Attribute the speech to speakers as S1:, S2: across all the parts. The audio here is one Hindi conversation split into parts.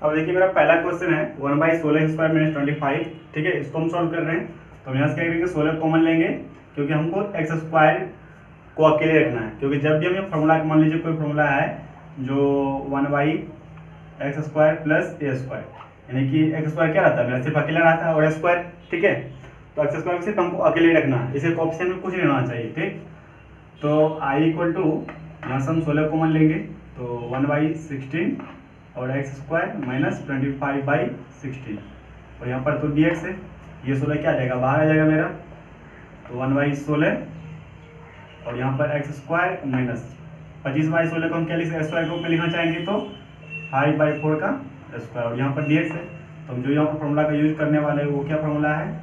S1: अब देखिए मेरा पहला क्वेश्चन है 1/16 ठीक है, इसको हम सॉल्व कर रहे हैं। तो हम यहाँ से क्या करेंगे, 16 कॉमन लेंगे क्योंकि हमको x² को अकेले रखना है। क्योंकि जब भी हम ये फॉर्मूला, मान लीजिए कोई फॉर्मूला है जो 1/x² प्लस a², यानी कि x² क्या रहता है मेरा, सिर्फ अकेला रहता है, और a², ठीक है। तो x² सिर्फ हमको अकेले रखना है, इसे कोएफिशिएंट में कुछ नहीं होना चाहिए, ठीक। तो i इक्वल टू, यहाँ से हम 16 कॉमन लेंगे तो 1/16 और x² माइनस 25/16, और यहाँ पर तो dx है, ये 16 क्या आ जाएगा, बाहर आ जाएगा मेरा। तो 1/16 और यहाँ पर x² माइनस 25/16 को हम क्या लिख सकते हैं, x² के ऊपर लिखना चाहेंगे तो 5/4 का स्क्वायर, और यहाँ पर dx है। तो हम जो यहाँ पर फॉर्मूला का यूज करने वाले हैं वो क्या फॉर्मूला है,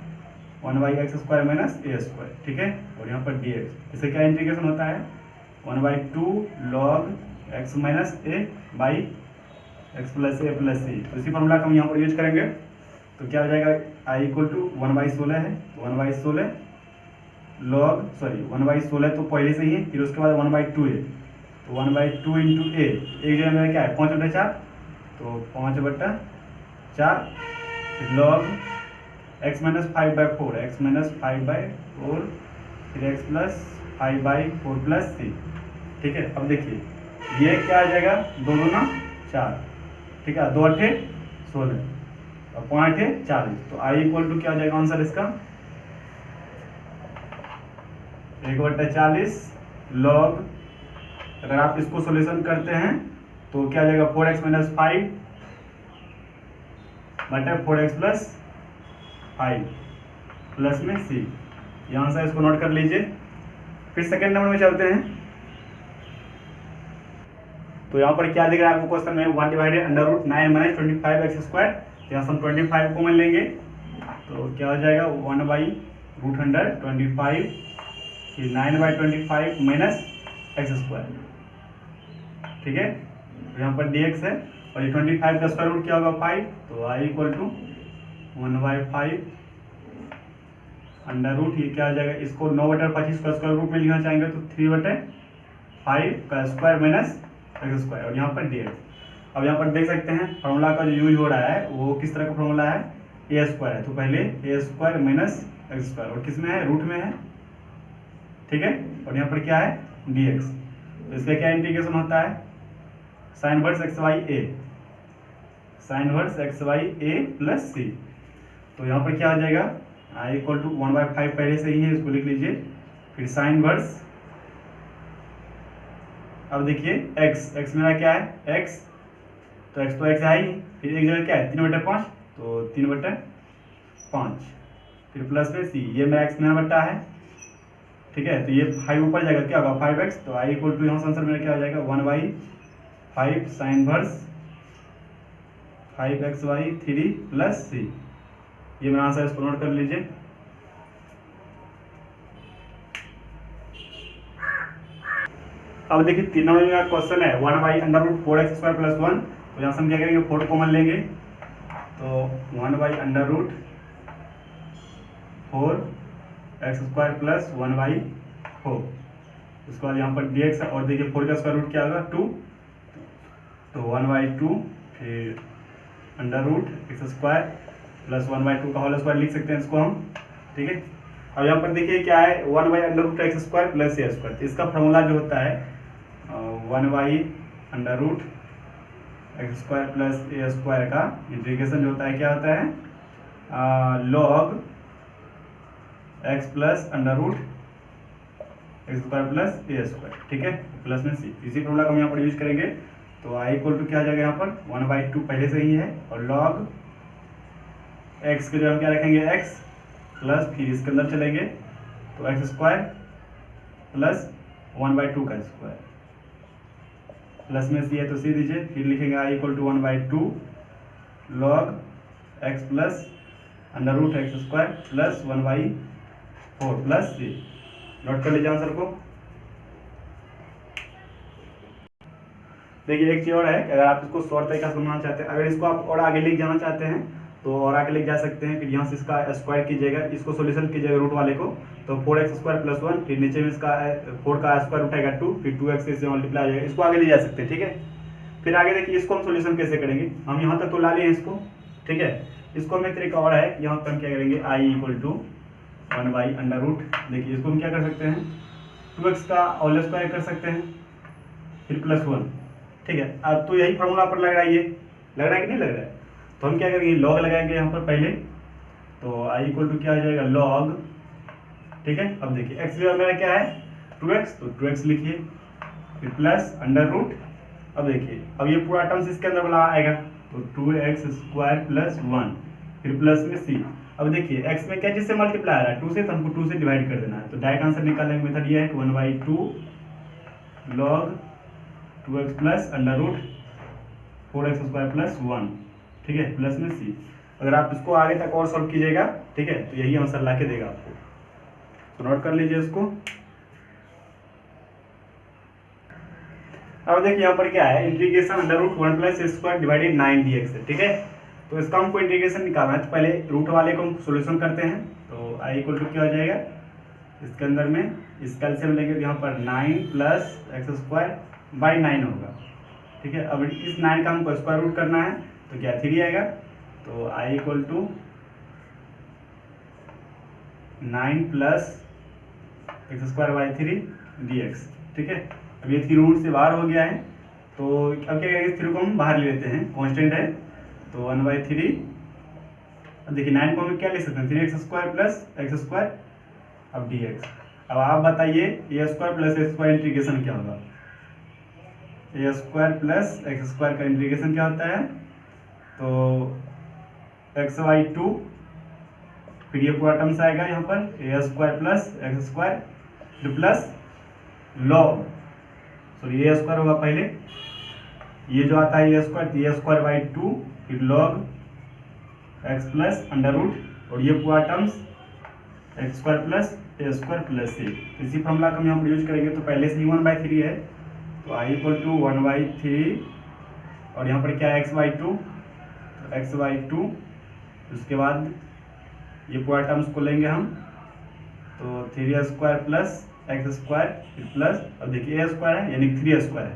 S1: 1/x² माइनस a², ठीक है। और यहाँ पर dx, इससे क्या इंटीग्रेशन होता है, 1/2 log x minus a by x plus a plus c। तो इसी फॉर्मूला का हम यहाँ पर यूज करेंगे। तो क्या हो जाएगा, i इक्वल टू 1/16 है, 1/16 log, सॉरी 1/16 तो पहले से ही है, फिर उसके बाद 1/2 है, तो 1/2 इंटू a, एक जगह मेरा क्या है 5/4, तो 5/4, फिर log x minus 5/4, x minus 5/4, फिर x प्लस 5/4 प्लस c, ठीक है। अब देखिए ये क्या आ जाएगा, 2 दूना 4, ठीक है, 2 8 16 और 5 8 40। तो i इक्वल टू क्या हो जाएगा आंसर इसका, 1/40 log, अगर आप इसको सॉल्यूशन करते हैं तो क्या आ जाएगा, 4x माइनस 5 बटा 4x प्लस 5 प्लस में c। ये आंसर, इसको नोट कर लीजिए। फिर सेकेंड नंबर में चलते हैं। तो यहाँ पर क्या दिख रहा है आपको क्वेश्चन में, 1/√9 माइनस 25x²। यहाँ से हम 25 कॉमन लेंगे तो क्या हो जाएगा, 1/√125, फिर 9/25 माइनस x², ठीक है। तो यहाँ पर dx है, और ये 25 का स्क्वायर रूट क्या होगा 5, तो i equal to 1/5 under root, ये क्या हो जाएगा, इसको 9/25 का स्क्वायर रूट में लिखना चाहेंगे तो 3/5 का स्क्वायर माइनस x², और यहाँ पर dx। अब यहाँ पर देख सकते हैं फॉर्मूला का जो यूज हो रहा है वो किस तरह का फॉर्मूला है, a² है, तो पहले a² माइनस x², और किस में है, रूट में है, ठीक है। और यहाँ पर क्या है dx, तो इसका क्या इंटीग्रेशन होता है, sin inverse xy a plus c। तो यहाँ पर क्या हो जाएगा, i इक्वल टू 1/5 पहले से ही है, इसको लिख लीजिए, फिर sin इनवर्स। अब देखिए x मेरा क्या है, x, तो x तो x है ही, फिर एक जगह क्या है 3/5, तो 3/5, फिर प्लस में c, ये मेरा x मेरा बट्टा है, ठीक है। तो ये 5 ऊपर जाएगा, क्या होगा 5x, तो i इक्वल टू यहाँ से आंसर मेरा क्या हो जाएगा, 1/5 sin inverse 5xy3 plus c। ये मेरा आंसर, इसको नोट कर लीजिए। अब देखिए 3 नंबर में क्वेश्चन है 1/√4x² प्लस 1। तो यहाँ से हम क्या करेंगे, 4 कॉमन लेंगे, तो 1/√4x² प्लस 1/4, उसके बाद यहाँ पर dx है, और देखिए 4 का स्क्वायर रूट क्या होगा 2, तो 1/2, फिर अंडर√x² प्लस 1/2 का होल स्क्वायर लिख सकते हैं इसको हम, ठीक है। अब यहाँ पर देखिए क्या है, 1/√x² प्लस a²। इसका फॉर्मूला जो होता है 1/√x² प्लस a² का इंटीग्रेशन जो होता है क्या होता है, log x प्लस अंडर√x² प्लस a², ठीक है, प्लस में c। इसी फॉर्मूला का हम यहाँ पर यूज करेंगे। तो i इक्वल टू क्या आ जाएगा, यहाँ पर 1/2 पहले से ही है, और log x के जो हम क्या रखेंगे x प्लस, फिर इसके अंदर चलेंगे तो x² प्लस 1/2 का स्क्वायर, प्लस में c है तो c दीजिए, फिर लिखेंगे i equal to 1/2 log x plus अंडर√x² प्लस 1/4 प्लस c। नोट कर लीजिए आंसर को। देखिए एक चीज और है कि अगर आप इसको शॉर्ट तरीका से बनाना चाहते हैं, अगर इसको आप और आगे लेके जाना चाहते हैं तो और आगे लेके जा सकते हैं। फिर यहाँ से इसका स्क्वायर कीजिएगा, इसको सॉल्यूशन कीजिएगा रूट वाले को, तो 4x² प्लस 1, फिर नीचे में इसका 4 का स्क्वायर उठाएगा 2, फिर 2x से मल्टीप्लाई हो जाएगा, इसको आगे ले जा सकते हैं, ठीक है। फिर आगे देखिए इसको हम सोल्यूशन कैसे करेंगे, हम यहाँ तक तो ला लिए इसको, ठीक है। इसको हम एक तरीका और है, यहाँ पर हम क्या करेंगे, आई इक्वल टू 1/√, देखिए इसको हम क्या कर सकते हैं, 2x का होल स्क्वायर कर सकते हैं, फिर +1, ठीक है। अब तो यही फॉर्मूला पर लग रहा है, ये लग रहा है कि नहीं लग रहा है, तो हम क्या करेंगे, लॉग लगाएंगे यहाँ पर पहले, तो आई इक्वल टू क्या हो जाएगा, लॉग, ठीक है। अब देखिए x मेरा क्या है 2x, तो 2x लिखिए, फिर +√, अब देखिए अब ये पूरा टर्म्स इसके अंदर वाला आएगा, तो 2x² + 1, फिर प्लस में c। अब देखिए x में क्या चीज से मल्टीप्लाई आ रहा है, 2 से, तो हमको 2 से डिवाइड कर देना है, तो डायरेक्ट आंसर निकालने का मेथड ये है कि 1/2 log 2x + √4x² + 1, ठीक है, प्लस में c। अगर आप इसको आगे तक और सॉल्व कीजिएगा, ठीक है, तो यही आंसर ला के देगा आपको, तो नोट कर लीजिए इसको। अब देखिए यहाँ पर क्या है, इंटीग्रेशन √1 + a² / 9dx है, ठीक है। तो इसका हमको इंटीग्रेशन निकालना है, तो पहले रूट वाले को हम सोल्यूशन करते हैं, तो आई इक्वल टू क्या हो जाएगा, इसके अंदर में इस कैल्शियम लेंगे तो यहाँ पर 9 + x² / 9 होगा, ठीक है। अब इस 9 का हमको स्क्वायर रूट करना है, तो क्या 3 आएगा, तो I equal to 9 + x² / 3 dx, ठीक है। अब ये 3 रूट से बाहर हो गया है, तो अब क्या करेंगे, 3 को हम बाहर ले लेते हैं, कांस्टेंट है, तो 1/3। अब देखिए 9 को हम क्या ले सकते हैं, 3x² + x², अब dx। अब आप बताइए a² + x² इंटीग्रेशन क्या होगा, a² + x² का इंटीग्रेशन क्या होता है, तो x/2, फिर ये पूरा टर्म्स आएगा यहाँ पर a² + x² plus log, sorry a² होगा पहले, ये जो आता है a²/2, फिर log x + √, और ये पूरा टर्म्स x² + a² + c। इसी फॉर्मूला का हम यहाँ पर यूज करेंगे, तो पहले से ही 1/3 है, तो i इक्वल टू 1/3, और यहाँ पर क्या है x/2, तो x/2, उसके बाद ये पूरा टर्म्स को लेंगे हम, तो 3a² + x², फिर प्लस, अब देखिए a² है यानी 3a² है,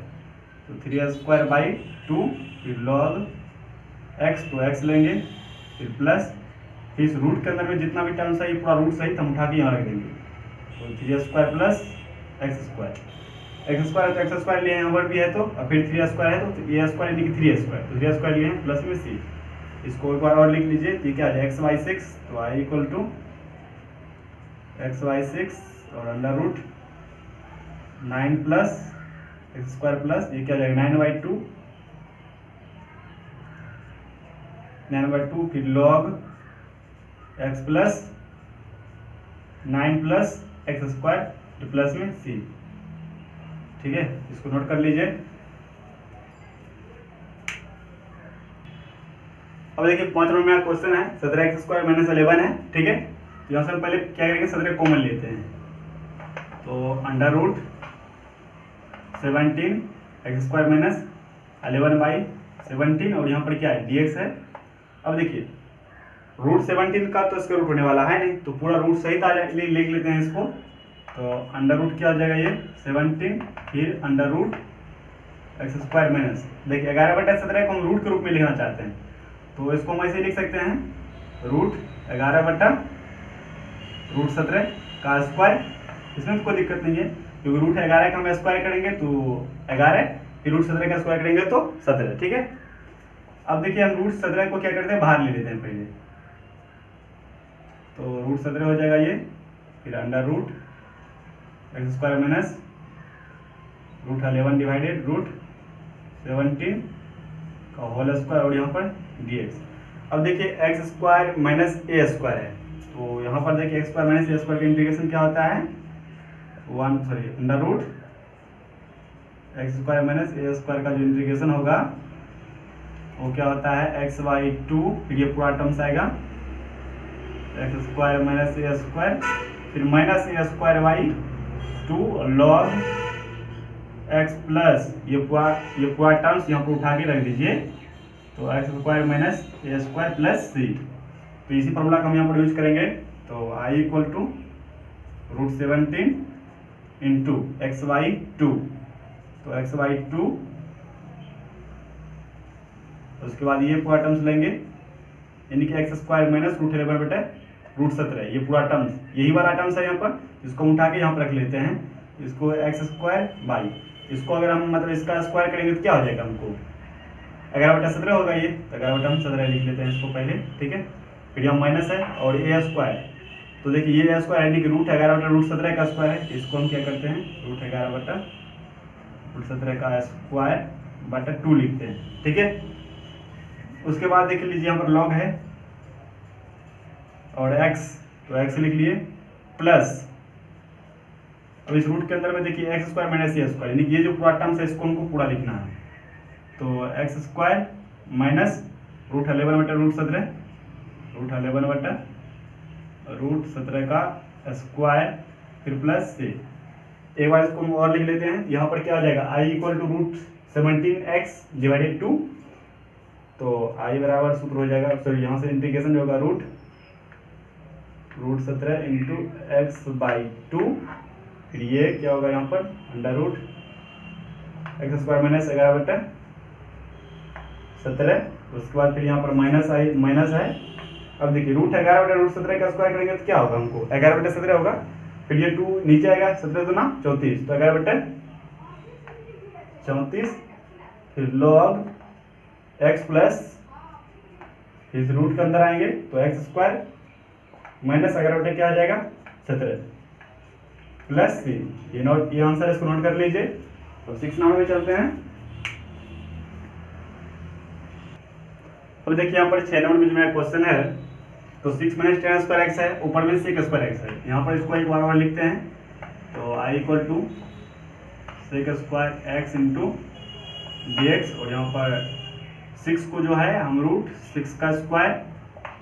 S1: तो 3a² / 2, फिर log x, तो x लेंगे, फिर प्लस, फिर इस रूट के अंदर में जितना भी टर्म्स है ये पूरा रूट सहित हम उठा के यहाँ रख देंगे, तो 3a² + x², x² है तो x² लिए यहाँ पर भी है, तो और फिर 3a² है तो a² यानी कि 3a², तो 3a² लिए हैं, प्लस में c। इसको एक बार और लिख लीजिए, तो क्या है x/6, तो i इक्वल टू x/6 और √9 + x² प्लस ये क्या जाएगा 9/2, फिर log x + 9 + x² तो प्लस में c, ठीक है। इसको नोट कर लीजिए। अब देखिए 5 नंबर में क्वेश्चन है, 17x² - 11 है, ठीक है। तो यहाँ से हम पहले क्या करेंगे, 17 कॉमन लेते हैं, तो √17 x² - 11/17, और यहाँ पर क्या है dx है। अब देखिए √17 का तो इसका रूट होने वाला है नहीं, तो पूरा रूट सहित आ जाए, लिख लेते हैं इसको, तो अंडर क्या हो जाएगा, ये 17, फिर √x²-, देखिए 11/17 को हम रूट के रूप में लिखना चाहते हैं, तो इसको हम ऐसे लिख सकते हैं, √11/√17 का स्क्वायर। इसमें कोई दिक्कत नहीं है, क्योंकि √11 का हम स्क्वायर करेंगे तो 11, फिर √17 का स्क्वायर करेंगे तो 17, ठीक है। अब देखिए हम √17 को क्या करते हैं, बाहर ले लेते हैं पहले, तो √17 हो जाएगा ये, फिर अंडर x² - √11 डिवाइडेड √17 का होल स्क्वायर, और यहाँ पर dx। अब देखिए x² - a² है, तो यहाँ पर देखिए x² - a² का इंटीग्रेशन क्या होता है, अंडर x² - a² का जो इंटीग्रेशन होगा वो क्या होता है x/2, फिर ये पूरा टर्म्स आएगा x² - a², फिर -a²/2 log x प्लस ये पूरा टर्म्स यहाँ पर उठा के रख दीजिए, तो x² - a² प्लस c। तो इसी फॉर्मूला का हम यहाँ पर यूज करेंगे, तो i equal to √17 into x/2, तो x/2 उसके बाद ये पूरा टर्म्स लेंगे, यानी कि एक्स स्क्वायर माइनस रूट 11 बटे रूट 17, ये पूरा टर्म्स, यही वाला टर्म्स है यहाँ पर, इसको हम उठा के यहाँ पर रख लेते हैं, इसको एक्स स्क्वायर बाई, इसको अगर हम मतलब इसका स्क्वायर करेंगे तो क्या हो जाएगा हमको 11/17 होगा ये, तो 11/17 लिख लेते हैं इसको पहले, ठीक है। फिर यहाँ माइनस है और ए स्क्वायर, तो देखिए ये ए स्क्वायर यानी कि रूट 11/17 का स्क्वायर है, इसको हम क्या करते हैं रूट 11/17 का स्क्वायर बटा 2 लिखते हैं, ठीक है। उसके बाद देख लीजिए यहाँ पर लॉग है और x, तो x लिख लिए प्लस, अब इस रूट के अंदर में देखिए x square minus a square, यानी ये जो पूरा टर्म्स है इसको हमको पूरा लिखना है, तो एक्स स्क्वायर माइनस रूट 11 बटा रूट 17, रूट 11 बटा रूट 17 का स्क्वायर, फिर प्लस से एक बार इसको हम और लिख लेते हैं, यहाँ पर क्या आ जाएगा i equal to root 17x divided 2, तो i बराबर सूत्र हो जाएगा, सॉरी यहाँ से इंटीग्रेशन होगा रूट 17 इंटू एक्स बाई 2, फिर ये क्या होगा यहाँ पर under root x square minus 11/17, उसके बाद फिर यहाँ पर माइनस है। अब देखिए रूट 11/17 का स्क्वायर करेंगे तो क्या होगा हमको 11/17 होगा, फिर ये 2 नीचे आएगा, 17 दूना 34, तो 11/34, फिर log x प्लस, फिर रूट के अंदर आएंगे तो एक्स स्क्वायर माइनस 11 क्या आ जाएगा 17 प्लस सी, ये आंसर इसको नोट कर लीजिए। तो 6 नंबर में चलते हैं। अब देखिए यहाँ पर 6 नंबर में जो मेरा क्वेश्चन है, तो 6 माइनस 10 स्क्वायर एक्स है, ऊपर में सेक स्क्वायर एक्स है, यहाँ पर इसको एक बार और लिखते हैं, तो I equal to sec square x into d x, और यहाँ पर 6 को जो है हम रूट 6 का स्क्वायर,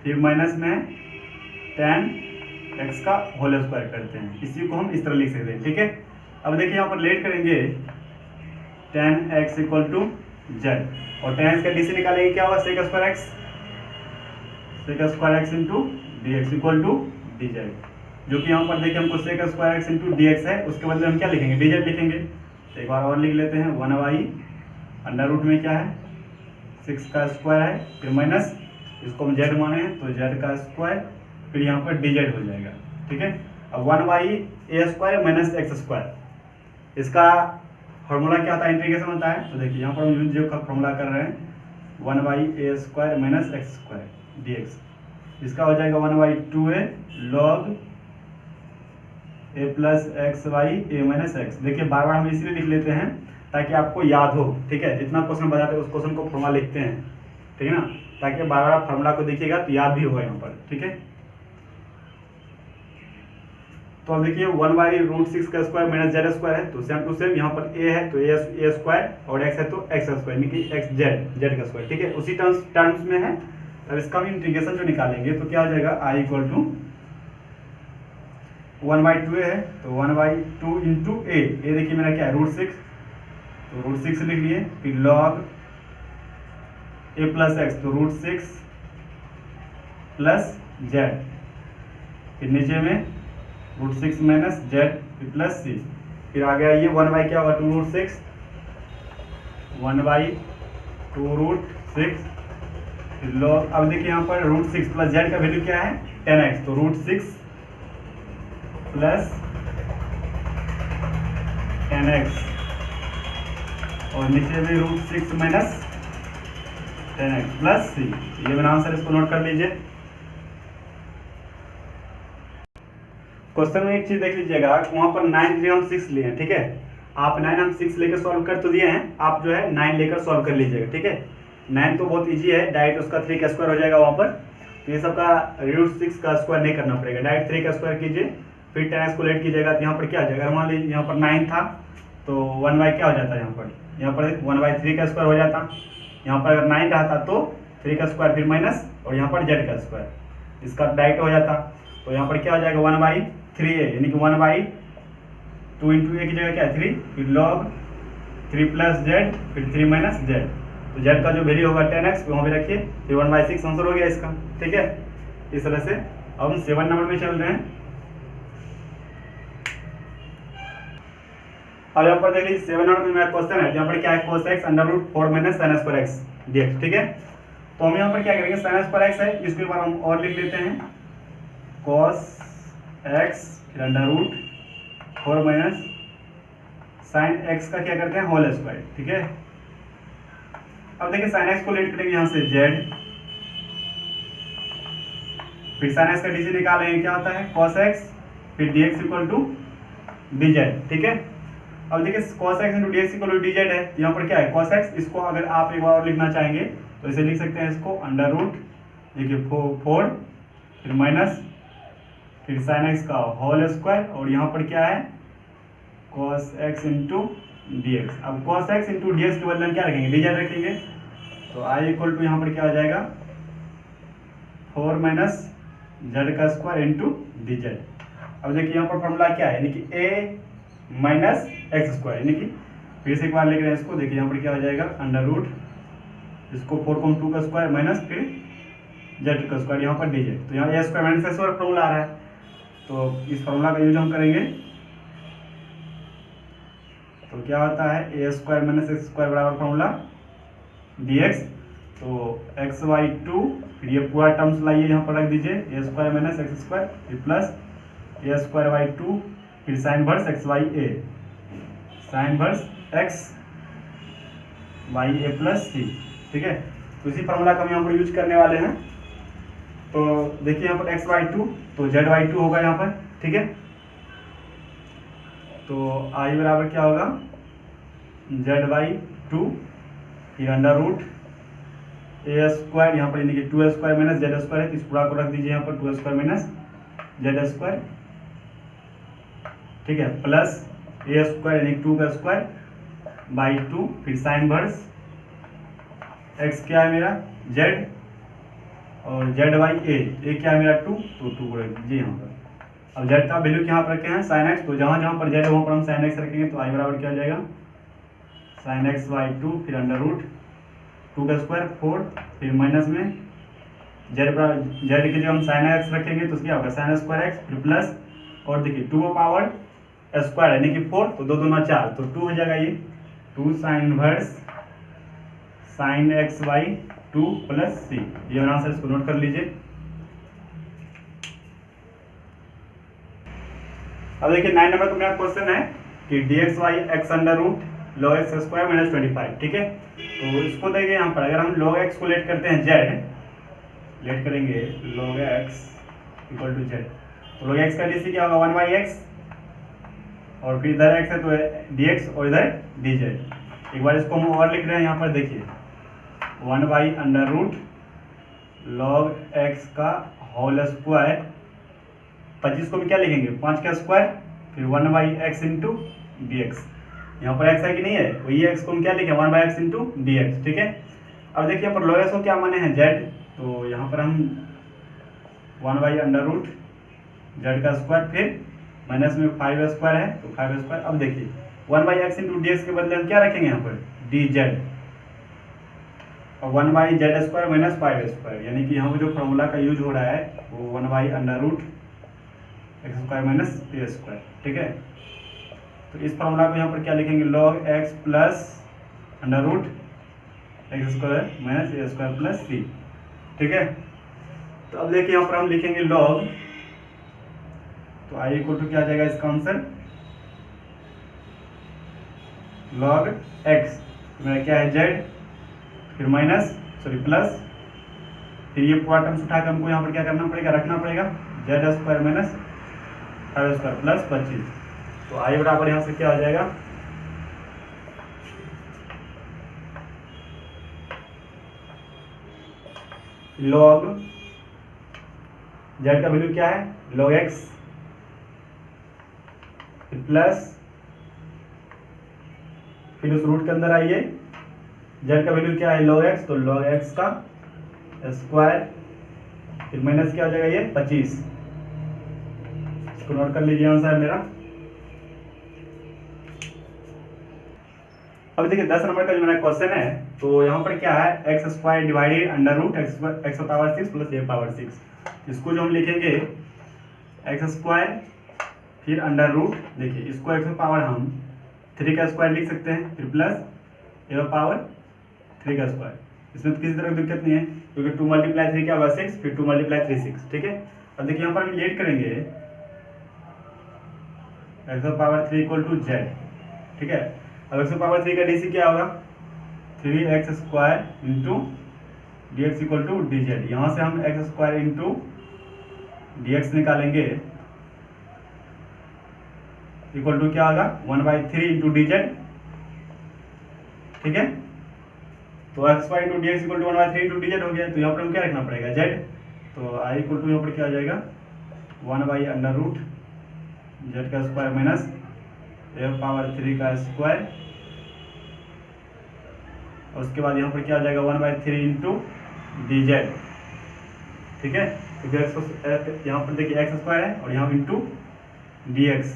S1: फिर माइनस में 10 एक्स का होल स्क्वायर करते हैं, इसी को हम इस तरह लिख सकते हैं, ठीक है। अब देखिए यहाँ पर लेट करेंगे 10x इक्वल टू जेड, और 10x का डी से निकालेंगे क्या होगा sec square x into d x equal to d z, जो कि यहाँ पर देखिए हमको sec square x into d x है, उसके बदले हम क्या लिखेंगे डी जेड लिखेंगे। तो एक बार और लिख लेते हैं 1y अंडर रूट में क्या है 6 का स्क्वायर है, फिर माइनस इसको हम जेड माने हैं तो जेड का स्क्वायर, फिर यहाँ पर डी जेड हो जाएगा, ठीक है। अब 1y a square minus x square, इसका फॉर्मूला क्या होता है इंटीग्रेशन होता है, तो देखिए यहाँ पर हम जो का फॉर्मूला कर रहे हैं 1y a square minus x square d x, इसका हो जाएगा 1/2a log a plus x y a minus x. देखिए बार बार हम इसलिए लिख लेते हैं ताकि आपको याद हो, ठीक है, जितना क्वेश्चन बताते हैं उस क्वेश्चन को फॉर्मूला लिखते हैं, ठीक है ना, ताकि बार बार आप फॉर्मूला को देखिएगा तो याद भी होगा यहाँ पर, ठीक है। तो अब देखिए 1/√6 का स्क्वायर माइनस जेड स्क्वायर है, तो सेम टू सेम यहाँ पर ए है तो ए स्क्वायर और एक्स है तो एक्स स्क्वायर, यानी कि एक्स जेड का स्क्वायर, ठीक है, उसी टर्म्स में है। अब इसका भी इंटीग्रेशन जो निकालेंगे तो क्या हो जाएगा आई इक्वल टू 1/2a है तो 1/2 इंटू ए देखिए मेरा क्या है √6, तो √6 लिख लिए, फिर log a प्लस एक्स तो √6 प्लस जेड, फिर नीचे में √6 माइनस जेड प्लस सी, फिर आ गया ये 1 बाई क्या होगा 2√6, 1/2√6 log, अब देखिए यहाँ पर √6 प्लस जेड का वैल्यू क्या है 10x, तो √6 प्लस 10x, और नीचे भी √6 माइनस 10x प्लस सी, ये मेरा आंसर, इसको नोट कर लीजिए। क्वेश्चन में एक चीज देख लीजिएगा, वहां पर 9 जगह हम 6 लिए हैं, ठीक है, आप 9 हम 6 लेकर सॉल्व कर तो दिए हैं, आप जो है 9 लेकर सॉल्व कर लीजिएगा, ठीक है। 9 तो बहुत इजी है, डायरेक्ट उसका 3 का स्क्वायर हो जाएगा वहाँ पर, तो ये सब का √6 का स्क्वायर नहीं करना पड़ेगा, डायरेक्ट 3 का स्क्वायर कीजिए, फिर 10x को लेट कीजिएगा, तो यहाँ पर क्या आ जाएगा, मान लीजिए यहाँ पर 9 था तो 1 बाई क्या हो जाता है यहाँ पर 1/3 का स्क्वायर हो जाता, यहाँ पर अगर 9 रहता तो 3 का स्क्वायर फिर माइनस और यहाँ पर जेड का स्क्वायर, इसका डायरेक्ट हो जाता, तो यहाँ पर क्या हो जाएगा 1/3a, यानी कि 1/2 इंटू ए की जगह क्या है 3, फिर log 3 प्लस जेड फिर 3 माइनस जेड, तो जेड का जो वैल्यू होगा 10x वहाँ पे रखिए, फिर 1/6 आंसर हो गया इसका, ठीक है। इस तरह से अब हम 7 नंबर में चल रहे हैं। अब यहाँ पर देखिए 7 नंबर में मेरा क्वेश्चन है, यहाँ पर क्या है cos x under root 4 minus sin square x, dx, ठीक है। तो हम यहाँ पर क्या करेंगे, sin स्क्वायर x है, इसको एक बार हम और लिख लेते हैं, cos x फिर under root 4 minus sin x का क्या करते हैं होल स्क्वायर, ठीक है। अब देखिए sin x को लेट करेंगे यहाँ से z, फिर sin x का dz निकालेंगे, क्या होता है cos x फिर dx इक्वल टू dz, ठीक है। अब देखिए cos x into dx equal to dz है, यहाँ पर क्या है cos x, इसको अगर आप एक बार और लिखना चाहेंगे तो इसे लिख सकते हैं, इसको अंडर रूट देखिए 4 फिर माइनस फिर sin x का होल स्क्वायर, और यहाँ पर क्या है cos x इंटू dx। अब cos x इंटू dx के बदले हम क्या रखेंगे, dz रखेंगे, तो i इक्वल टू यहाँ पर क्या हो जाएगा 4 माइनस z का स्क्वायर इंटू dz। अब देखिए यहाँ पर फॉर्मूला क्या है, यानी कि a माइनस एक्स स्क्वायर, यानी कि फिर से एक बार लिख रहे हैं इसको, देखिए यहाँ पर क्या हो जाएगा अंडर रूट इसको 4 को 2 का स्क्वायर माइनस फिर z का स्क्वायर, यहाँ पर dz। तो यहाँ a square minus x square formula आ रहा है, तो इस फॉर्मूला का यूज हम करेंगे, तो क्या होता है a square minus x square बराबर फॉर्मूला dx। तो xy2 फिर ये पूरा टर्म्स लाइए यहाँ पर रख दीजिए, a square minus x square फिर प्लस a स्क्वायर y2 फिर साइन वर्स एक्स वाई ए, साइन वर्स एक्स वाई ए प्लस सी, ठीक है। तो इसी फॉर्मूला का हम यहाँ पर यूज करने वाले हैं। तो देखिए यहाँ पर एक्स वाई टू तो जेड वाई टू होगा यहाँ पर, ठीक है। तो आई बराबर क्या होगा जेड वाई टू फिर अंडर रूट ए स्क्वायर, यहाँ पर यानी कि 2 स्क्वायर माइनस जेड स्क्वायर है, तो इस पूरा को रख दीजिए यहाँ पर 2 स्क्वायर माइनस जेड स्क्वायर, ठीक है, प्लस ए स्क्वायर यानी 2 का स्क्वायर बाई 2 फिर साइन वर्स एक्स क्या है मेरा जेड और जेड बाई ए क्या है मेरा 2, तो 2 को रख दीजिए यहाँ पर। अब जेड का वैल्यू यहाँ पर रखे हैं साइन एक्स, तो जहाँ जहाँ पर जेड है वहाँ पर हम साइन एक्स रखेंगे, तो आई बराबर क्या हो जाएगा साइन एक्स बाई 2 फिर अंडर रूट 2 का स्क्वायर 4 फिर माइनस में जेड के जो हम साइन एक्स रखेंगे तो क्या होगा साइन स्क्वायर एक्स फिर प्लस, और देखिए 2 पावर स्क्वायर यानी कि 4 तो 2 दूना 4 तो 2 हो जाएगा, ये 2 sine inverse sine x by 2 plus c, ये आंसर इसको नोट कर लीजिए। अब देखिए 9 नंबर का मेरा क्वेश्चन है कि dx y x under root log x square minus 25, ठीक है। तो इसको देखिए यहाँ पर अगर हम log x को लेट करते हैं z, लेट करेंगे log x equal to z, तो log x का dc क्या होगा 1/x, और फिर इधर x है तो dx और इधर dz। एक बार इसको हम और लिख रहे हैं यहाँ पर देखिए 1 अंडर रूट log x का होल स्क्वायर, 25 को भी क्या लिखेंगे 5 का स्क्वायर फिर 1/x इंटू डी एक्स, यहाँ पर x है कि नहीं है, वही x को हम क्या लिखें 1/x इंटू डी एक्स, ठीक है। अब देखिए यहाँ पर log x को क्या माने हैं z, तो यहाँ पर हम 1 अंडर रूट z का स्क्वायर फिर माइनस में 5 स्क्वायर है तो 5 स्क्वायर। अब देखिए 1/x इंटू डी एक्स के बदले हम क्या रखेंगे यहाँ पर dz, और 1/z स्क्वायर माइनस 5 स्क्वायर, यानी कि यहाँ पर जो फॉर्मूला का यूज हो रहा है वो 1 under root x square minus a square, ठीक है। तो इस फॉर्मूला को यहाँ पर क्या लिखेंगे log x plus under root x square minus a square plus c, ठीक है। तो अब देखिए यहाँ पर हम लिखेंगे log, तो आई इक्वल टू क्या आ जाएगा इसका आंसर log x, तो मेरा क्या है z फिर माइनस प्लस, फिर ये पूरा टर्म्स उठाकर हमको यहाँ पर क्या करना पड़ेगा रखना पड़ेगा Z square minus 5 square plus 25, तो आई बराबर यहाँ से क्या हो जाएगा log जेड का वैल्यू क्या है log x प्लस फिर उस रूट के अंदर आइए, जेड का वैल्यू क्या है log x, तो log x का स्क्वायर फिर माइनस क्या हो जाएगा ये 25, इसको नोट कर लीजिए आंसर मेरा। अब देखिए 10 नंबर का जो मेरा क्वेश्चन है, तो यहाँ पर क्या है x square divided under root x power 6 plus a power 6, इसको जो हम लिखेंगे एक्स स्क्वायर फिर अंडर रूट, देखिए इसको एक्स पावर हम 3 का स्क्वायर लिख सकते हैं फिर प्लस ए पावर 3 का स्क्वायर, इसमें किसी तरह की दिक्कत नहीं है, क्योंकि 2 × 3 क्या होगा 6, फिर 2 × 3 6, ठीक है। अब देखिए यहाँ पर हम लेट करेंगे x⁻3 z, ठीक है। अब x⁻3 का DC क्या होगा 3x² dx = dz। यहाँ से हम x² dx निकालेंगे इक्वल टू क्या होगा 1/3 × dz, ठीक है। तो x² dx = 1/3 × dz हो गया। तो यहाँ पर हम क्या रखना पड़ेगा z, तो I = यहाँ पर क्या आ जाएगा 1/√z² माइनस a⁻3 का स्क्वायर, और उसके बाद यहाँ पर क्या आ जाएगा 1/3 × dz, ठीक है। तो यहाँ पर देखिए x² है और यहाँ इंटू dx,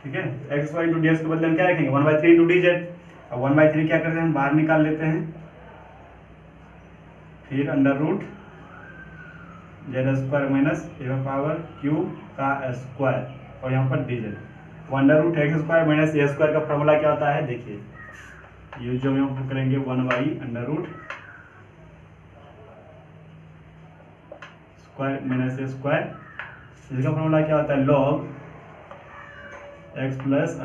S1: ठीक है। x² × dx के बदले हम क्या रखेंगे 1/3 × dz। अब 1/3 क्या करते हैं हम बाहर निकाल लेते हैं, फिर √z² माइनस a⁻³ का स्क्वायर और यहाँ पर dz। √x² माइनस a² का फॉर्मूला क्या होता है, देखिए ये जो हम करेंगे 1/√² माइनस a², इसका फॉर्मूला क्या होता है log x plus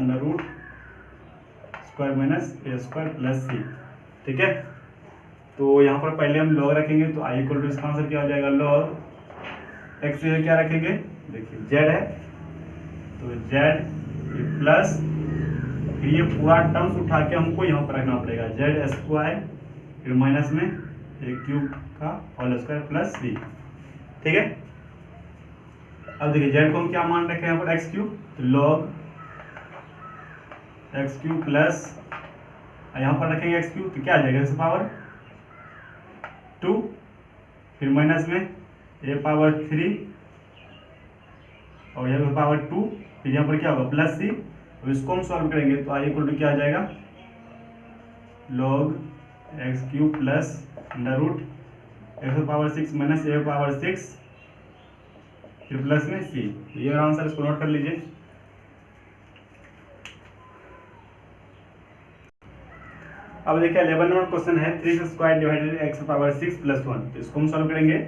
S1: √² minus a² plus c, ठीक है। तो यहाँ पर पहले हम log रखेंगे, तो I = इसका आंसर क्या हो जाएगा log x से क्या रखेंगे, देखिए z है तो z प्लस फिर ये पूरा टर्म्स उठा के हमको यहाँ पर रखना पड़ेगा z² फिर माइनस में a³ का होल स्क्वायर प्लस c, ठीक है। अब देखिए z को हम क्या मान रखे हैं यहाँ पर x³, तो log x³ प्लस यहाँ पर रखेंगे x³ तो क्या आ जाएगा x⁻2 फिर माइनस में a⁻3 और यहाँ 2 फिर यहाँ पर क्या होगा प्लस c। तो इसको हम सॉल्व करेंगे तो I = क्या आ जाएगा log x³ plus √x⁻6 minus a⁻6 फिर प्लस में c। ये आंसर, इसको नोट कर लीजिए। अब देखिए 11 नंबर क्वेश्चन है 3x² डिवाइडेड x⁻6 + 1। तो इसको हम सॉल्व करेंगे।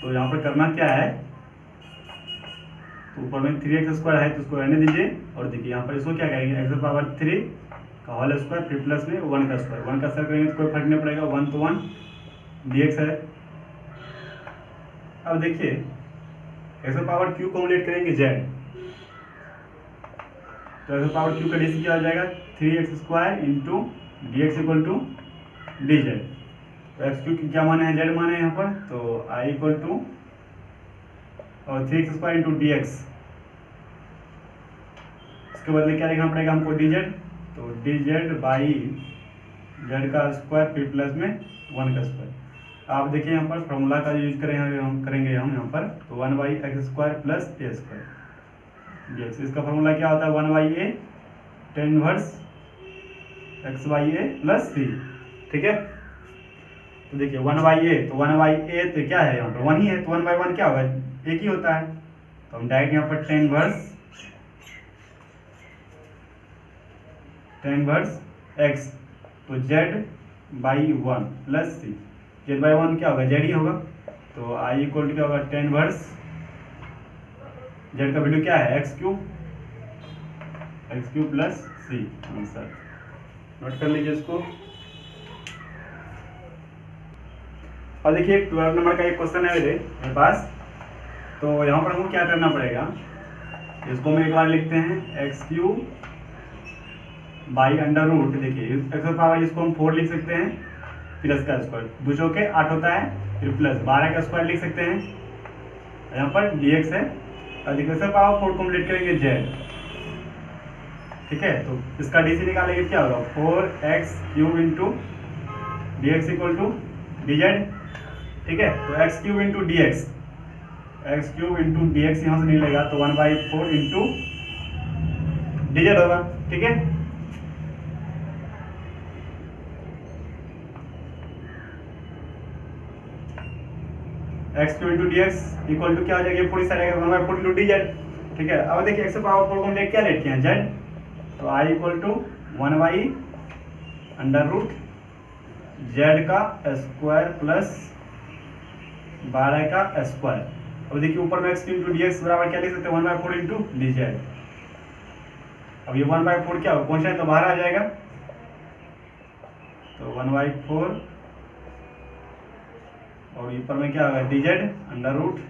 S1: तो यहाँ पर करना क्या है, तो ऊपर में 3x² है तो इसको रहने दीजिए, और देखिए यहाँ पर इसको क्या करेंगे x⁻3 का होल स्क्वायर फिर प्लस में 1 का स्क्वायर, 1 का स्क्वायर करेंगे तो कोई फर्क नहीं पड़ेगा, 1 तो 1 dx है। अब देखिए x⁻³ को हम लेट करेंगे z, तो x⁻³ का DC क्या हो जाएगा 3x² dx = dz। तो x³ की क्या माने हैं, z माने हैं यहाँ पर, तो I = और 3x² dx, इसके बदले क्या लिखना पड़ेगा हमको dz, तो dz/z का स्क्वायर फिर प्लस में 1 का स्क्वायर। आप देखिए यहाँ पर फॉर्मूला का यूज करेंगे हम यहाँ पर, तो 1/x² प्लस a² dx। इसका फॉर्मूला क्या होता है 1/a tan inverse x/a plus c, ठीक है। तो देखिए 1/a, तो 1/a तो क्या है यहाँ पर 1 ही है, तो 1/1 क्या होगा एक ही होता है। तो हम डायरेक्ट यहाँ पर tan इनवर्स x, तो z/1 प्लस c, z/1 क्या होगा z ही होगा, तो I = क्या होगा tan इनवर्स z का वैल्यू क्या है x³ plus c। Answer note कर लीजिए इसको। और देखिए 12 नंबर का एक क्वेश्चन है मेरे पास, तो यहाँ पर हमको क्या करना पड़ेगा, इसको हम एक बार लिखते हैं x³ √, देखिए x⁻, इसको हम 4 लिख सकते हैं फिर इसका स्क्वायर, 2 चौके 8 होता है, फिर प्लस 12 का स्क्वायर लिख सकते हैं, यहाँ पर dx है, और देखिए x⁻4 को हम लेट करेंगे z, ठीक है। तो इसका DC निकालेंगे क्या होगा 4x³ dx = dz, ठीक है। तो x³ dx, यहाँ से निकलेगा तो 1/4 dz होगा, ठीक है। x³ dx इक्वल टू क्या हो जाएगा पूरी साइड 1/4 dz, ठीक है। अब देखिए x⁻4 को हम क्या लेट किया z, तो I = 1/√, जेड का स्क्वायर प्लस 12 का स्क्वायर। अब देखिए ऊपर में एक्स इंटू डी एक्स बराबर क्या लिख सकते हैं 1/4 इंटू डी जेड। अब ये 1/4 क्या हो कौन सा है तो बाहर आ जाएगा, तो 1/4 और ऊपर में क्या होगा d z under root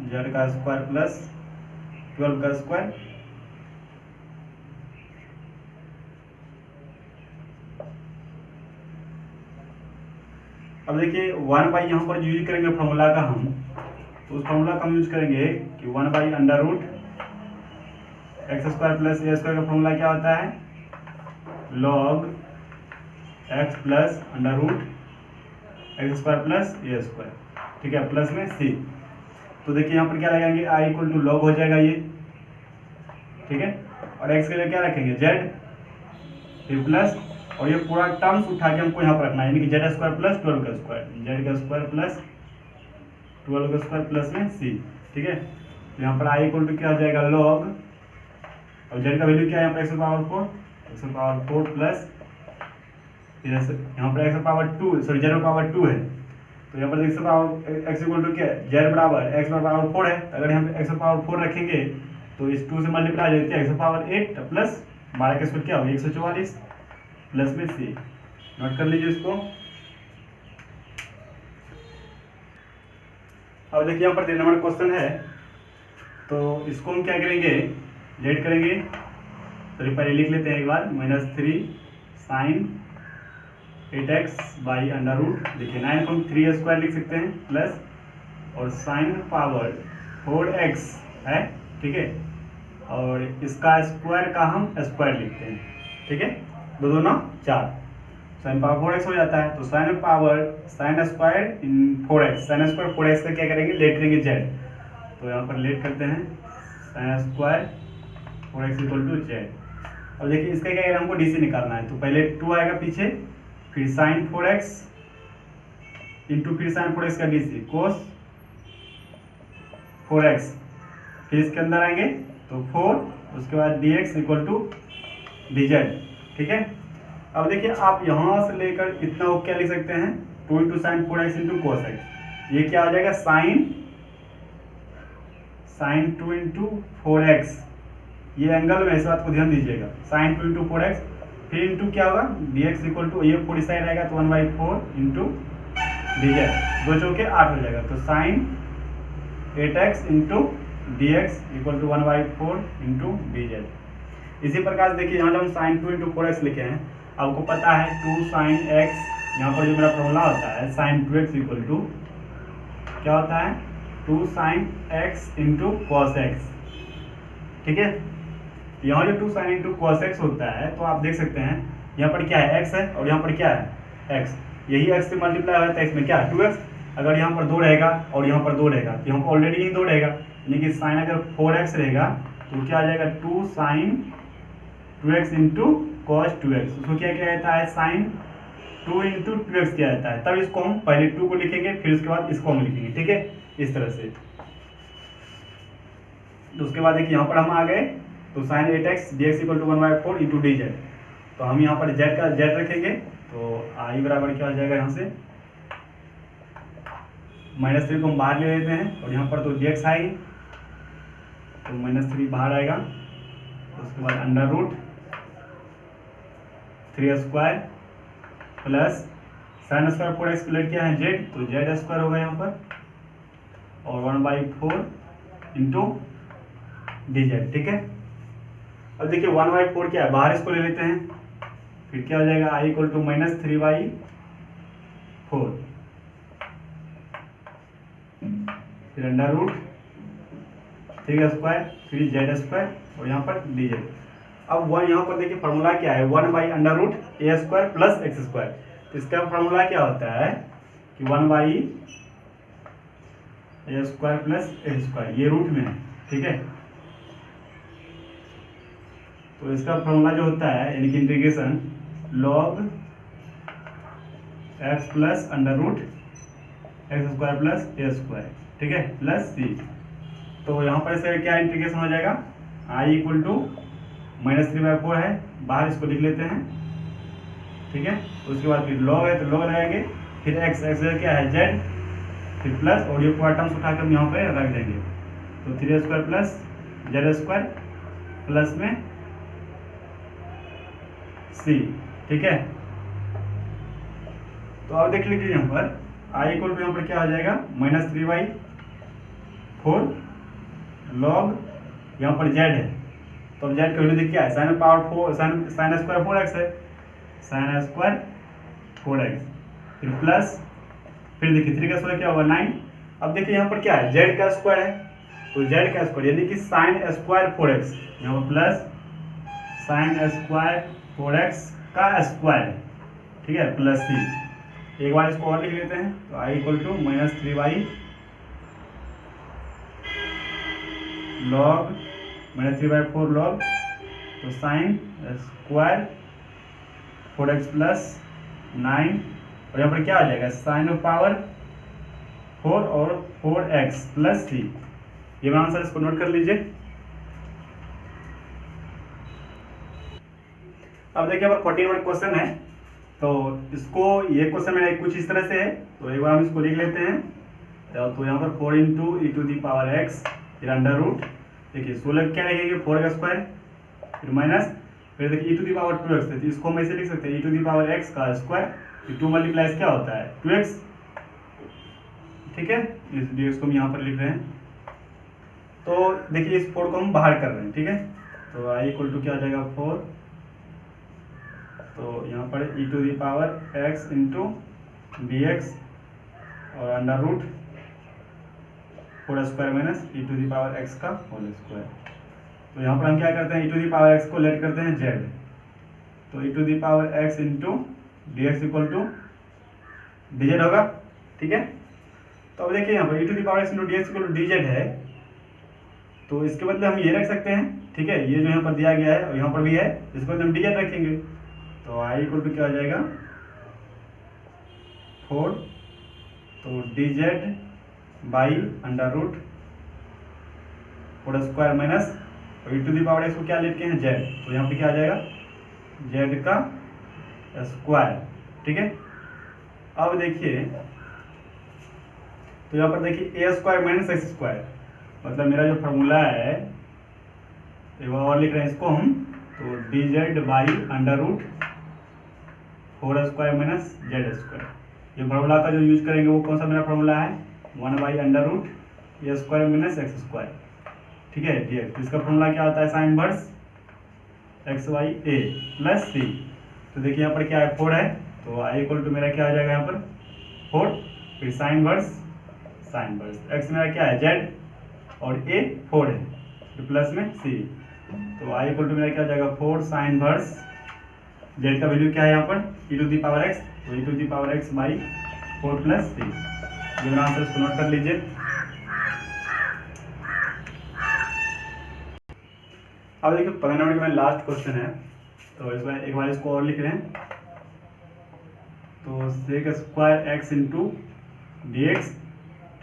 S1: z का स्क्वायर प्लस 12 का स्क्वायर। अब देखिए 1 यहाँ पर यूज करेंगे फॉर्मूला का हम, तो उस फॉर्मूला का हम यूज करेंगे कि 1 under root x square plus a square का फॉर्मूला क्या होता है log x plus under root x square plus a square, ठीक है, प्लस में सी। तो देखिए यहाँ पर क्या लगाएंगे आई इक्वल टू लॉग हो जाएगा ये, ठीक है, और एक्स के लिए क्या रखेंगे जेड फिर प्लस, और ये पूरा टर्म्स उठा के हमको यहाँ पर रखना है, यानी कि जेड स्क्वायर प्लस 12 का स्क्वायर, जेड का स्क्वायर प्लस 12 का स्क्वायर प्लस में सी, ठीक है। तो यहाँ पर आई इक्वल टू क्या हो जाएगा लॉग, और जेड का वैल्यू क्या है यहाँ पर एक्स पावर 4 प्लस यहाँ पर x power 2 sorry z power 2 है, तो यहाँ पर x power x equal to क्या है जेड बराबर एक्स पावर 4 है, अगर यहाँ पे एक्स पावर 4 रखेंगे तो इस 2 से मल्टीप्लाई हो जाती है एक्स पावर 8 प्लस 12 का स्क्वायर क्या होगा 144 प्लस में सी। नोट कर लीजिए इसको। अब देखिए यहाँ पर 3 नंबर क्वेश्चन है, तो इसको हम क्या करेंगे लेट करेंगे, तो पहले लिख लेते हैं एक बार -3 sine 8x by under root, देखिए 9 को हम 3 स्क्वायर लिख सकते हैं प्लस और साइन पावर 4x है, ठीक है, और इसका स्क्वायर का हम स्क्वायर लिखते हैं, ठीक है, दो दो 4 साइन पावर 4x हो जाता है, तो साइन पावर साइन स्क्वायर इन 4x साइन स्क्वायर 4x का क्या करेंगे लेट करेंगे जेड, तो यहाँ पर लेट करते हैं sine square 4x equal to z. अब देखिए इसका क्या करें हमको डी से निकालना है, तो पहले 2 आएगा पीछे फिर साइन 4x इंटू फिर साइन 4x का डी सी कोस 4x, फिर इसके अंदर आएंगे तो 4 उसके बाद dx इक्वल टू dz, ठीक है। अब देखिए आप यहाँ से लेकर इतना वो क्या लिख सकते हैं 2 into sine 4x into cos x, ये क्या हो जाएगा साइन 2 इंटू 4x, ये एंगल में इस बात को ध्यान दीजिएगा साइन 2 इंटू 4x, फिर इंटू क्या होगा dx इक्वल टू ये 4 साइड आएगा तो 1/4 इंटू dz, 2 चौके 8 हो जाएगा, तो sine 8x into dx equal to 1/4 into dz। इसी प्रकार देखिए यहाँ जब हम साइन 2 इंटू 4x लिखे हैं, आपको पता है 2 साइन x, यहाँ पर जो मेरा फॉर्मूला होता है साइन 2x इक्वल टू क्या होता है 2 sine x into cos x, ठीक है। यहाँ जो 2 साइन इंटू कॉस x होता है, तो आप देख सकते हैं यहाँ पर क्या है x है और यहाँ पर क्या है x, यही x से मल्टीप्लाई होता है इसमें क्या 2x, अगर यहाँ पर 2 रहेगा और यहाँ पर 2 रहेगा तो यहाँ पर ऑलरेडी ही 2 रहेगा, यानी कि साइन अगर 4x रहेगा तो क्या आ जाएगा 2 sign 2x into cos 2x, उसको क्या किया जाता है साइन 2 इंटू 2x किया जाता है, तब इसको हम पहले 2 को लिखेंगे फिर उसके बाद इसको हम लिखेंगे, ठीक है, इस तरह से। तो उसके बाद देखिए यहाँ पर हम आ गए तो sine 8x dx equal to 1/4 into d z, तो हम यहाँ पर जेड का जेड रखेंगे, तो आई बराबर क्या हो जाएगा यहाँ से -3 को हम बाहर ले लेते हैं, और यहाँ पर तो dx आएगी तो -3 बाहर आएगा, तो उसके बाद under root 3 square plus sine square 4x प्लेट क्या है जेड, तो जेड स्क्वायर होगा यहाँ पर, और 1/4 इंटू डी जेड, ठीक है। अब देखिए 1/4 क्या है बाहर इसको ले लेते हैं, फिर क्या हो जाएगा आई इक्वल टू -3/4 फिर अंडर रूट 3 स्क्वायर फिर जेड स्क्वायर और यहाँ पर डी जेड। अब वन यहाँ पर देखिए फार्मूला क्या है 1/अंडर रूट ए स्क्वायर प्लस एक्स स्क्वायर, तो इसका फार्मूला क्या होता है कि 1/ए स्क्वायर प्लस एक्स स्क्वायर, ये रूट में है, ठीक है। तो इसका फॉर्मूला जो होता है यानी कि integration log x plus under root x square plus a square, ठीक है, प्लस सी। तो यहाँ पर से क्या इंटीग्रेशन हो जाएगा आई इक्वल टू -3/4 है, बाहर इसको लिख लेते हैं, ठीक है। उसके बाद फिर लॉग है तो लॉग लगाएंगे, फिर एक्स क्या है जेड, फिर प्लस और ये पूरा टर्म्स उठाकर हम यहाँ पे रख देंगे। तो 3² प्लस z² प्लस में c, ठीक है। तो अब देख लीजिए यहाँ पर i इक्वल टू यहाँ पर क्या हो जाएगा -3/4 लॉग यहाँ पर z है, तो अब z का वैल्यू देखिए क्या है sin power 4 sin square 4x है, sin स्क्वायर 4x, फिर प्लस फिर देखिए 3 का स्क्वायर क्या होगा 9। अब देखिए यहाँ पर क्या है z का स्क्वायर है, तो z का स्क्वायर यानी कि sin स्क्वायर 4x, यहाँ पर प्लस sin स्क्वायर 4x का स्क्वायर, ठीक है, प्लस c। एक बार इसको और लिख लेते हैं, तो i equal to -3/, log -3/4 log, तो sin स्क्वायर 4x प्लस 9, और यहाँ पर क्या आ जाएगा sin पावर 4 और 4x प्लस c। ये मेरा आंसर, इसको नोट कर लीजिए। अब देखिए अब 14 नंबर क्वेश्चन है, तो इसको ये क्वेश्चन में कुछ इस तरह से है, तो एक बार हम इसको लिख लेते हैं। तो यहाँ पर 4 × e⁻x फिर अंडर रूट, देखिए 16 क्या लिखेंगे 4 का स्क्वायर, फिर माइनस, फिर देखिए e⁻2x है, तो इसको हम ऐसे लिख सकते हैं e⁻x का स्क्वायर, फिर 2 मल्टीप्लाइज क्या होता है 2x, ठीक है। इस dx को हम यहाँ पर लिख रहे हैं। तो देखिए इस 4 को हम बाहर कर रहे हैं, ठीक है। तो i इक्वल टू क्या आ जाएगा 4, तो यहाँ पर e⁻x इंटू dx और अंडर रूट 4² माइनस e⁻x का होल स्क्वायर। तो यहाँ पर हम क्या करते हैं e⁻x को लेट करते हैं z, तो e⁻x into dx equal to dz होगा, ठीक है। तो अब देखिए यहाँ पर e⁻x into dx equal to dz है, तो इसके बदले हम ये रख सकते हैं, ठीक है। ये जो यहाँ पर दिया गया है और यहाँ पर भी है, इसके बदले हम dz रखेंगे, तो i इक्वल टू क्या हो जाएगा 4, तो dz by under root 4² minus e⁻x को क्या लेते हैं z, तो यहाँ पे क्या आ जाएगा z का स्क्वायर, ठीक है। अब देखिए तो यहाँ पर देखिए a² माइनस x², मतलब मेरा जो फॉर्मूला है एक बार और लिख रहे हैं इसको हम, तो dz by under root 4² minus z²। ये फॉर्मूला का जो यूज करेंगे वो कौन सा मेरा फॉर्मूला है 1/√a² माइनस x², ठीक है dx। इसका फॉर्मूला क्या होता है sine inverse x/a plus c। तो देखिए यहाँ पर क्या है 4 है, तो i इक्वल टू मेरा क्या आ जाएगा यहाँ पर 4, फिर साइन इनवर्स x मेरा क्या है z और a 4 है, तो प्लस में c, तो i इक्वल टू मेरा क्या आ जाएगा 4 साइन इनवर्स z का वैल्यू क्या है यहाँ पर e⁻x, तो e⁻x बाई 4 प्लस c। ये मेरा आंसर, इसको नोट कर लीजिए। अब देखिए 15 नंबर का लास्ट क्वेश्चन है, तो इस बार एक बार इसको और लिख रहे हैं, तो sec² x इंटू dx,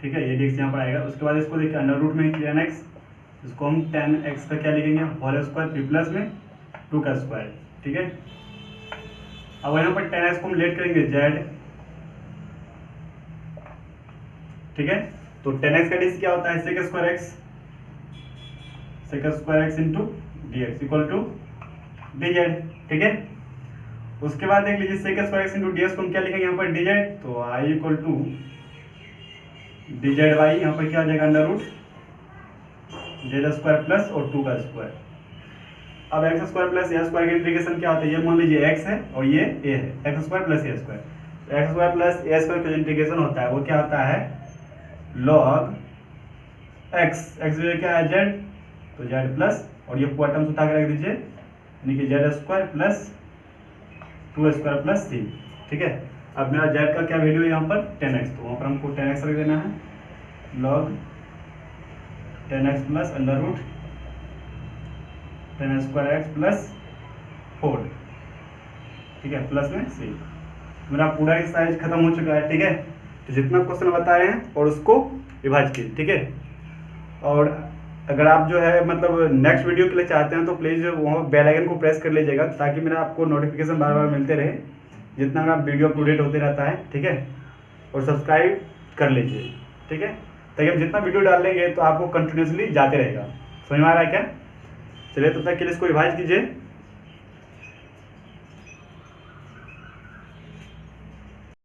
S1: ठीक है, ये dx यहाँ पर आएगा। उसके बाद इसको देखिए अंडर रूट में 10x, इसको हम 10x का क्या लिखेंगे होल स्क्वायर, फिर प्लस में 2 का स्क्वायर, ठीक है। अब यहाँ पर 10x को हम लेट करेंगे z, ठीक है। तो 10x का डिस क्या होता है sec² x into dx equal to dz, ठीक है। उसके बाद देख लीजिए sec² x इंटू dx को हम क्या लिखेंगे यहाँ पर dz, तो i equal to dz by यहाँ पर क्या आ जाएगा अंडर रूट z² प्लस और 2 का स्क्वायर। अब x² प्लस a² का इंटीग्रेशन क्या होता है, ये मान लीजिए x है और ये a है, x² plus a², x² plus a² का इंटीग्रेशन होता है वो क्या होता है log x क्या है z, तो z प्लस और ये पूरा टर्म्स उठा के रख दीजिए, यानी कि z² प्लस 2² प्लस c, ठीक है। अब मेरा z का क्या वैल्यू है यहाँ पर 10x, तो वहाँ पर हमको 10x रख देना है, log 10x plus under root 10² plus 4, ठीक है, प्लस में c। मेरा पूरा एक्सरसाइज खत्म हो चुका है, ठीक है। तो जितना क्वेश्चन बताए हैं और उसको विभाजित कीजिए, ठीक है। और अगर आप जो है मतलब नेक्स्ट वीडियो के लिए चाहते हैं तो प्लीज़ वहाँ बेल आइकन को प्रेस कर लीजिएगा, ताकि मेरा आपको नोटिफिकेशन बार बार मिलते रहे। जितना मेरा वीडियो अपलोडेट होते रहता है, ठीक है, और सब्सक्राइब कर लीजिए, ठीक है, ताकि हम जितना वीडियो डाल लेंगे तो आपको कंटिन्यूसली जाते रहेगा। समझ में आ रहा है क्या? चलिए तब तक के लिए इसको रिवाइज कीजिए।